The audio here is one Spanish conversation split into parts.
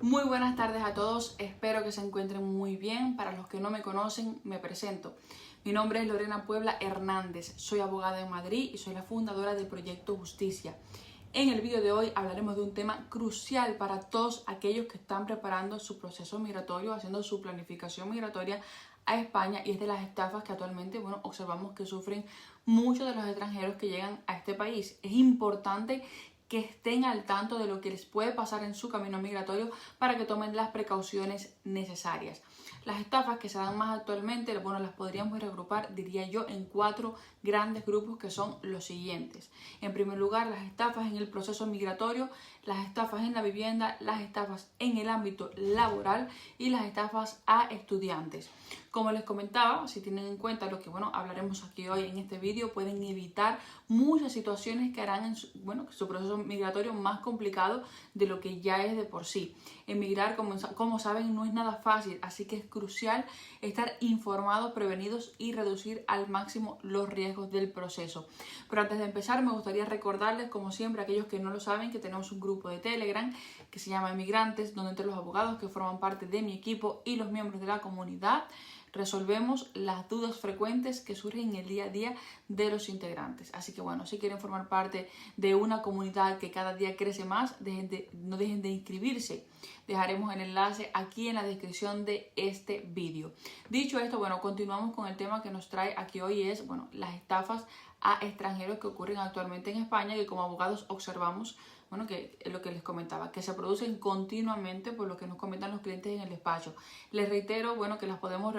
Muy buenas tardes a todos, espero que se encuentren muy bien. Para los que no me conocen, me presento. Mi nombre es Lorena Puebla Hernández, soy abogada en Madrid y soy la fundadora de Proyecto Justicia. En el vídeo de hoy hablaremos de un tema crucial para todos aquellos que están preparando su proceso migratorio, haciendo su planificación migratoria a España, y es de las estafas que actualmente observamos que sufren muchos de los extranjeros que llegan a este país. Es importante que estén al tanto de lo que les puede pasar en su camino migratorio para que tomen las precauciones necesarias. Las estafas que se dan más actualmente, las podríamos reagrupar, diría yo, en 4 grandes grupos que son los siguientes. En primer lugar, las estafas en el proceso migratorio, las estafas en la vivienda, las estafas en el ámbito laboral y las estafas a estudiantes. Como les comentaba, si tienen en cuenta lo que hablaremos aquí hoy en este vídeo, pueden evitar muchas situaciones que harán su proceso migratorio más complicado de lo que ya es de por sí. Emigrar, como saben, no es nada fácil, así que es crucial estar informados, prevenidos y reducir al máximo los riesgos del proceso. Pero antes de empezar, me gustaría recordarles, como siempre, a aquellos que no lo saben, que tenemos un grupo de Telegram que se llama Emigrantes, donde entre los abogados que forman parte de mi equipo y los miembros de la comunidad resolvemos las dudas frecuentes que surgen en el día a día de los integrantes. Así que si quieren formar parte de una comunidad que cada día crece más, no dejen de inscribirse. Dejaremos el enlace aquí en la descripción de este vídeo. Dicho esto, continuamos con el tema que nos trae aquí hoy, es las estafas a extranjeros que ocurren actualmente en España, que como abogados observamos que es lo que les comentaba, que se producen continuamente por lo que nos comentan los clientes en el despacho. Les reitero, que las podemos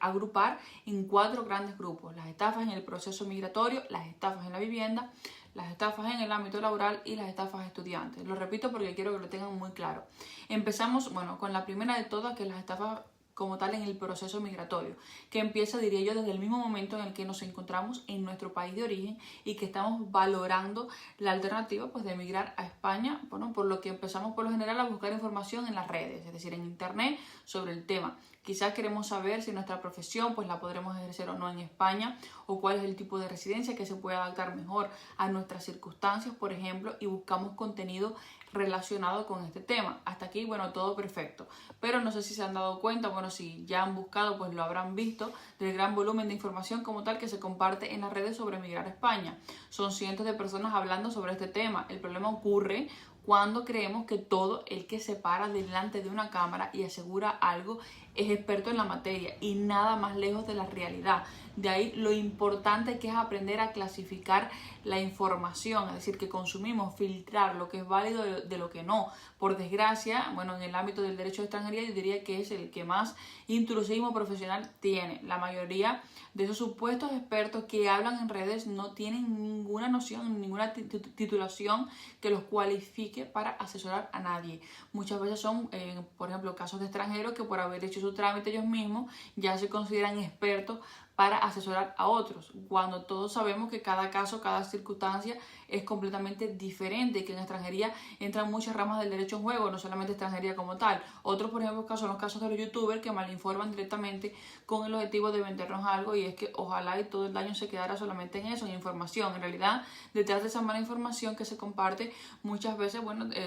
agrupar en 4 grandes grupos: las estafas en el proceso migratorio, las estafas en la vivienda, las estafas en el ámbito laboral y las estafas a estudiantes. Lo repito porque quiero que lo tengan muy claro. Empezamos, con la primera de todas, que es las estafas como tal en el proceso migratorio, que empieza, diría yo, desde el mismo momento en el que nos encontramos en nuestro país de origen y que estamos valorando la alternativa de emigrar a España, por lo que empezamos por lo general a buscar información en las redes, es decir, en internet, sobre el tema. Quizás queremos saber si nuestra profesión la podremos ejercer o no en España, o cuál es el tipo de residencia que se puede adaptar mejor a nuestras circunstancias, por ejemplo, y buscamos contenido relacionado con este tema. Hasta aquí, todo perfecto. Pero no sé si se han dado cuenta, si ya han buscado, lo habrán visto, del gran volumen de información como tal que se comparte en las redes sobre emigrar a España. Son cientos de personas hablando sobre este tema. El problema ocurre cuando creemos que todo el que se para delante de una cámara y asegura algo es experto en la materia, y nada más lejos de la realidad. De ahí lo importante que es aprender a clasificar la información, es decir, que consumimos, filtrar lo que es válido de lo que no. Por desgracia, en el ámbito del derecho de extranjería, yo diría que es el que más intrusismo profesional tiene. La mayoría de esos supuestos expertos que hablan en redes no tienen ninguna noción, ninguna titulación que los cualifique para asesorar a nadie. Muchas veces son, por ejemplo, casos de extranjeros que por haber hecho su trámite ellos mismos ya se consideran expertos para asesorar a otros, cuando todos sabemos que cada caso, cada circunstancia es completamente diferente, y que en extranjería entran muchas ramas del derecho en juego, no solamente extranjería como tal. Otros, por ejemplo, son los casos de los youtubers que malinforman directamente con el objetivo de vendernos algo, y es que ojalá y todo el daño se quedara solamente en eso, en información. En realidad, detrás de esa mala información que se comparte muchas veces,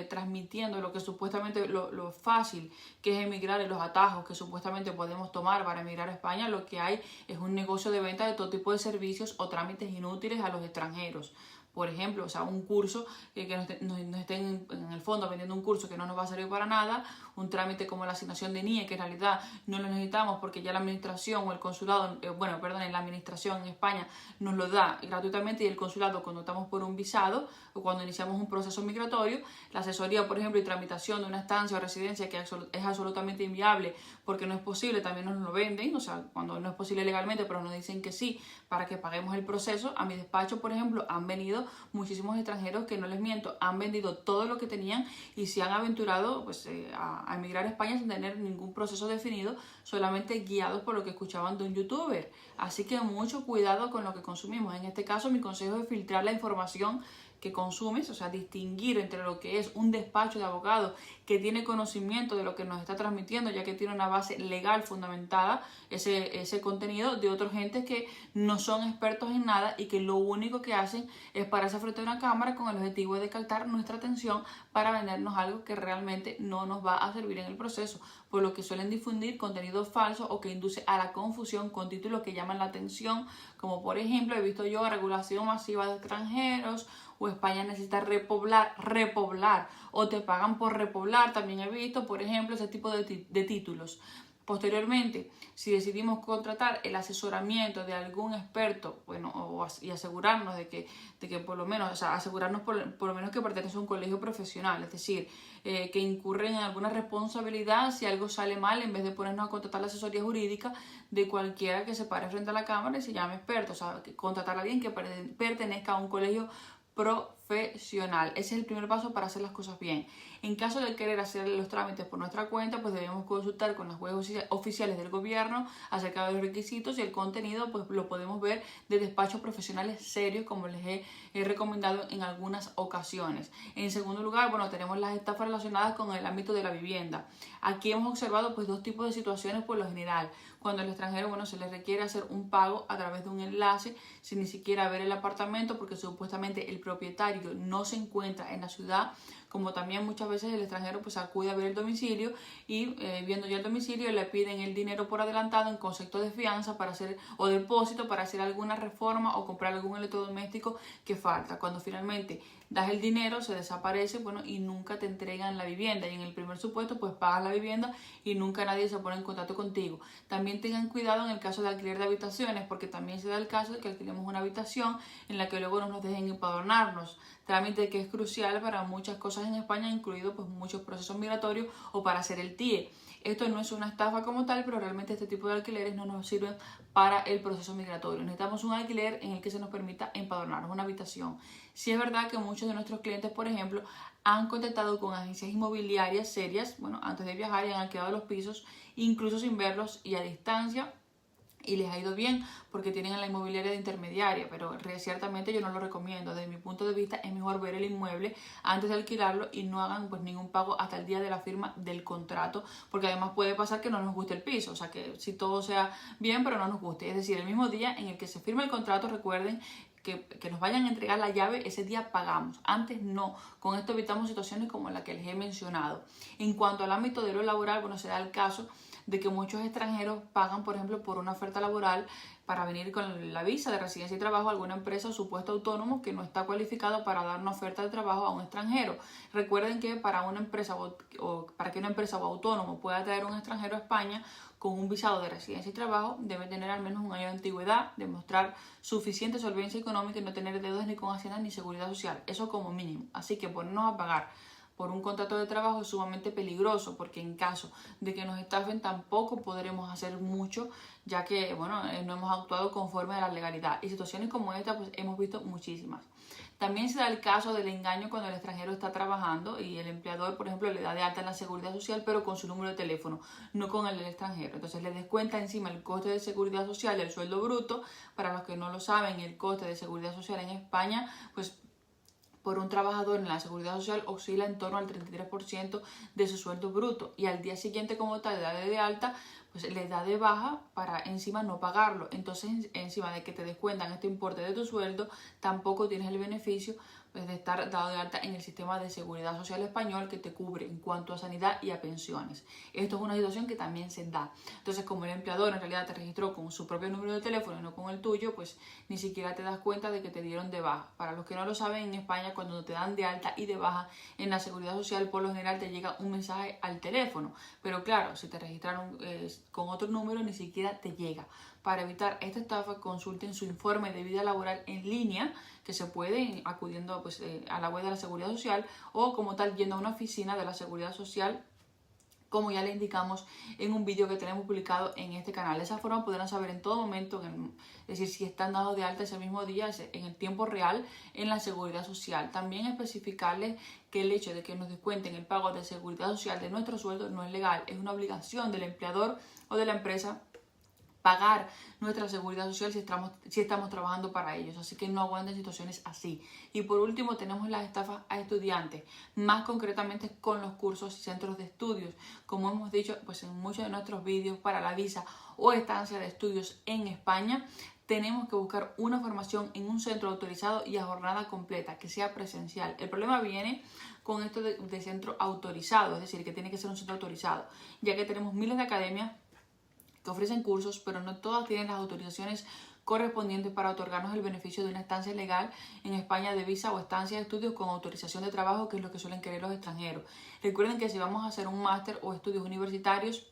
transmitiendo lo que supuestamente lo fácil que es emigrar, y los atajos que supuestamente podemos tomar para emigrar a España, lo que hay es un negocio de venta de todo tipo de servicios o trámites inútiles a los extranjeros. Por ejemplo, un curso que nos estén en el fondo vendiendo un curso que no nos va a servir para nada, un trámite como la asignación de NIE, que en realidad no lo necesitamos porque ya la administración o el consulado, la administración en España nos lo da gratuitamente, y el consulado, cuando estamos por un visado o cuando iniciamos un proceso migratorio, la asesoría, por ejemplo, y tramitación de una estancia o residencia que es absolutamente inviable porque no es posible, también nos lo venden, cuando no es posible legalmente, pero nos dicen que sí para que paguemos el proceso. A mi despacho, por ejemplo, han venido muchísimos extranjeros que, no les miento, han vendido todo lo que tenían y se han aventurado a emigrar a España sin tener ningún proceso definido, solamente guiados por lo que escuchaban de un youtuber. Así que mucho cuidado con lo que consumimos. En este caso, mi consejo es filtrar la información que consumes, o sea, distinguir entre lo que es un despacho de abogado que tiene conocimiento de lo que nos está transmitiendo, ya que tiene una base legal fundamentada, ese contenido, de otros gentes que no son expertos en nada y que lo único que hacen es pararse frente a una cámara con el objetivo de captar nuestra atención para vendernos algo que realmente no nos va a servir en el proceso, por lo que suelen difundir contenido falso o que induce a la confusión con títulos que llaman la atención, como por ejemplo he visto yo regulación masiva de extranjeros, o España necesita repoblar, o te pagan por repoblar. También he visto, por ejemplo, ese tipo de títulos. Posteriormente, si decidimos contratar el asesoramiento de algún experto, bueno, y asegurarnos de que por lo menos, o sea, asegurarnos por lo menos que pertenece a un colegio profesional, es decir, que incurren en alguna responsabilidad si algo sale mal, en vez de ponernos a contratar la asesoría jurídica de cualquiera que se pare frente a la cámara y se llame experto, o sea, contratar a alguien que pertenezca a un colegio profesional. Ese es el primer paso para hacer las cosas bien. En caso de querer hacer los trámites por nuestra cuenta, pues debemos consultar con las webs oficiales del gobierno acerca de los requisitos, y el contenido pues lo podemos ver de despachos profesionales serios, como les he recomendado en algunas ocasiones. En segundo lugar, bueno, tenemos las estafas relacionadas con el ámbito de la vivienda. Aquí hemos observado pues dos tipos de situaciones por lo general. Cuando al extranjero, bueno, se le requiere hacer un pago a través de un enlace sin ni siquiera ver el apartamento, porque supuestamente el propietario no se encuentra en la ciudad, como también muchas veces el extranjero pues acude a ver el domicilio y viendo ya el domicilio le piden el dinero por adelantado en concepto de fianza para hacer, o depósito para hacer alguna reforma o comprar algún electrodoméstico que falta. Cuando finalmente das el dinero se desaparece, bueno, y nunca te entregan la vivienda, y en el primer supuesto pues pagas la vivienda y nunca nadie se pone en contacto contigo. También tengan cuidado en el caso de alquiler de habitaciones, porque también se da el caso de que alquilemos una habitación en la que luego no nos dejen empadronarnos, trámite que es crucial para muchas cosas en España, incluido pues muchos procesos migratorios o para hacer el TIE. Esto no es una estafa como tal, pero realmente este tipo de alquileres no nos sirven para el proceso migratorio. Necesitamos un alquiler en el que se nos permita empadronarnos, una habitación. Sí es verdad que muchos de nuestros clientes, por ejemplo, han contactado con agencias inmobiliarias serias, bueno, antes de viajar, y han alquilado los pisos, incluso sin verlos y a distancia, y les ha ido bien porque tienen a la inmobiliaria de intermediaria, pero ciertamente yo no lo recomiendo. Desde mi punto de vista es mejor ver el inmueble antes de alquilarlo y no hagan pues ningún pago hasta el día de la firma del contrato, porque además puede pasar que no nos guste el piso, o sea que si todo sea bien pero no nos guste, es decir, el mismo día en el que se firma el contrato, recuerden que nos vayan a entregar la llave, ese día pagamos, antes no. Con esto evitamos situaciones como la que les he mencionado. En cuanto al ámbito de lo laboral, bueno, se da el caso de que muchos extranjeros pagan, por ejemplo, por una oferta laboral para venir con la visa de residencia y trabajo a alguna empresa o supuesto autónomo que no está cualificado para dar una oferta de trabajo a un extranjero. Recuerden que para una empresa o para que una empresa o autónomo pueda traer un extranjero a España con un visado de residencia y trabajo, debe tener al menos un año de antigüedad, demostrar suficiente solvencia económica y no tener deudas ni con Hacienda ni Seguridad Social. Eso como mínimo. Así que ponernos a pagar por un contrato de trabajo es sumamente peligroso, porque en caso de que nos estafen tampoco podremos hacer mucho, ya que bueno, no hemos actuado conforme a la legalidad, y situaciones como esta pues hemos visto muchísimas. También se da el caso del engaño cuando el extranjero está trabajando y el empleador, por ejemplo, le da de alta en la Seguridad Social, pero con su número de teléfono, no con el del extranjero. Entonces le descuenta encima el coste de Seguridad Social del sueldo bruto. Para los que no lo saben, el coste de Seguridad Social en España, pues por un trabajador en la Seguridad Social oscila en torno al 33% de su sueldo bruto, y al día siguiente como tal de alta, pues le da de baja para encima no pagarlo. Entonces encima de que te descuentan este importe de tu sueldo, tampoco tienes el beneficio pues, de estar dado de alta en el sistema de Seguridad Social español, que te cubre en cuanto a sanidad y a pensiones. Esto es una situación que también se da. Entonces, como el empleador en realidad te registró con su propio número de teléfono y no con el tuyo, pues ni siquiera te das cuenta de que te dieron de baja. Para los que no lo saben, en España cuando te dan de alta y de baja en la Seguridad Social, por lo general te llega un mensaje al teléfono, pero claro, si te registraron con otro número, ni siquiera te llega. Para evitar esta estafa, consulten su informe de vida laboral en línea, que se puede acudiendo pues, a la web de la Seguridad Social, o como tal yendo a una oficina de la Seguridad Social, como ya le indicamos en un vídeo que tenemos publicado en este canal. De esa forma podrán saber en todo momento, es decir, si están dados de alta ese mismo día, en el tiempo real, en la Seguridad Social. También especificarles que el hecho de que nos descuenten el pago de Seguridad Social de nuestro sueldo no es legal, es una obligación del empleador o de la empresa pagar nuestra seguridad social si estamos trabajando para ellos. Así que no aguanten situaciones así. Y por último tenemos las estafas a estudiantes, más concretamente con los cursos y centros de estudios. Como hemos dicho pues en muchos de nuestros vídeos, para la visa o estancia de estudios en España, tenemos que buscar una formación en un centro autorizado y a jornada completa, que sea presencial. El problema viene con esto de centro autorizado, es decir, que tiene que ser un centro autorizado, ya que tenemos miles de academias que ofrecen cursos, pero no todas tienen las autorizaciones correspondientes para otorgarnos el beneficio de una estancia legal en España de visa o estancia de estudios con autorización de trabajo, que es lo que suelen querer los extranjeros. Recuerden que si vamos a hacer un máster o estudios universitarios,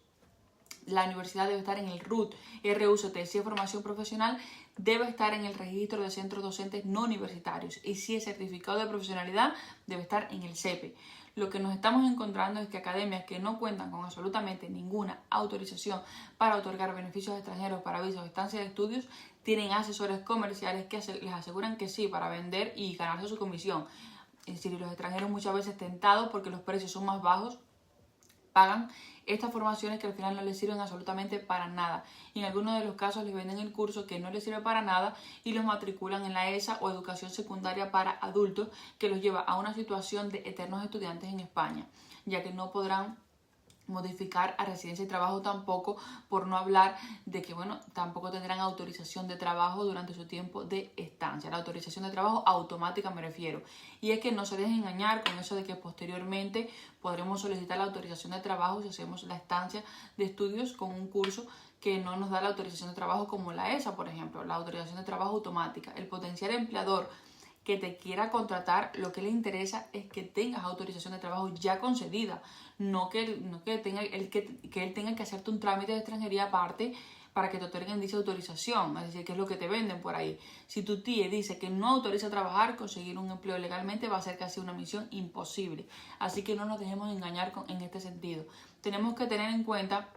la universidad debe estar en el RUT, RUCT. Si es formación profesional, debe estar en el registro de centros docentes no universitarios. Y si es certificado de profesionalidad, debe estar en el CEPE. Lo que nos estamos encontrando es que academias que no cuentan con absolutamente ninguna autorización para otorgar beneficios extranjeros para visas o estancias de estudios tienen asesores comerciales que les aseguran que sí, para vender y ganarse su comisión. Es decir, los extranjeros muchas veces tentados porque los precios son más bajos, pagan estas formaciones que al final no les sirven absolutamente para nada. Y en algunos de los casos les venden el curso que no les sirve para nada y los matriculan en la ESA o educación secundaria para adultos, que los lleva a una situación de eternos estudiantes en España, ya que no podrán modificar a residencia y trabajo tampoco, por no hablar de que, bueno, tampoco tendrán autorización de trabajo durante su tiempo de estancia. La autorización de trabajo automática me refiero. Y es que no se dejen engañar con eso de que posteriormente podremos solicitar la autorización de trabajo si hacemos la estancia de estudios con un curso que no nos da la autorización de trabajo, como la ESA, por ejemplo, la autorización de trabajo automática. El potencial empleador que te quiera contratar, lo que le interesa es que tengas autorización de trabajo ya concedida, no que él tenga que hacerte un trámite de extranjería aparte para que te otorguen dicha autorización, es decir, que es lo que te venden por ahí. Si tu tía dice que no autoriza a trabajar, conseguir un empleo legalmente va a ser casi una misión imposible. Así que no nos dejemos engañar en este sentido. Tenemos que tener en cuenta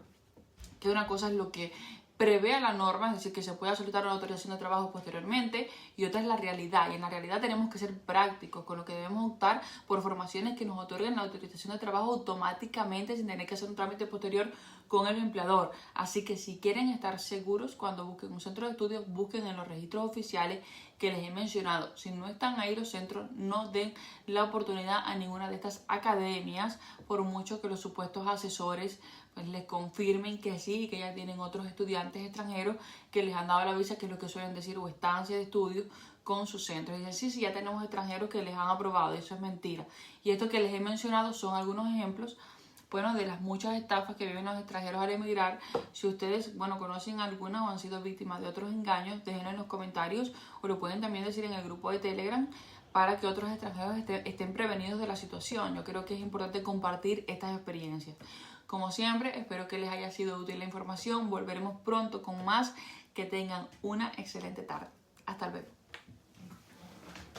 que una cosa es lo que prevea la norma, es decir, que se pueda solicitar una autorización de trabajo posteriormente, y otra es la realidad. Y en la realidad tenemos que ser prácticos, con lo que debemos optar por formaciones que nos otorguen la autorización de trabajo automáticamente sin tener que hacer un trámite posterior con el empleador. Así que si quieren estar seguros cuando busquen un centro de estudios, busquen en los registros oficiales que les he mencionado. Si no están ahí los centros, no den la oportunidad a ninguna de estas academias, por mucho que los supuestos asesores pues les confirmen que sí, que ya tienen otros estudiantes extranjeros que les han dado la visa, que es lo que suelen decir, o estancia de estudios con sus centros. Y dicen, sí, ya tenemos extranjeros que les han aprobado, y eso es mentira. Y esto que les he mencionado son algunos ejemplos, bueno, de las muchas estafas que viven los extranjeros al emigrar. Si ustedes, bueno, conocen alguna o han sido víctimas de otros engaños, déjenlo en los comentarios, o lo pueden también decir en el grupo de Telegram, para que otros extranjeros estén prevenidos de la situación. Yo creo que es importante compartir estas experiencias. Como siempre, espero que les haya sido útil la información. Volveremos pronto con más. Que tengan una excelente tarde. Hasta luego.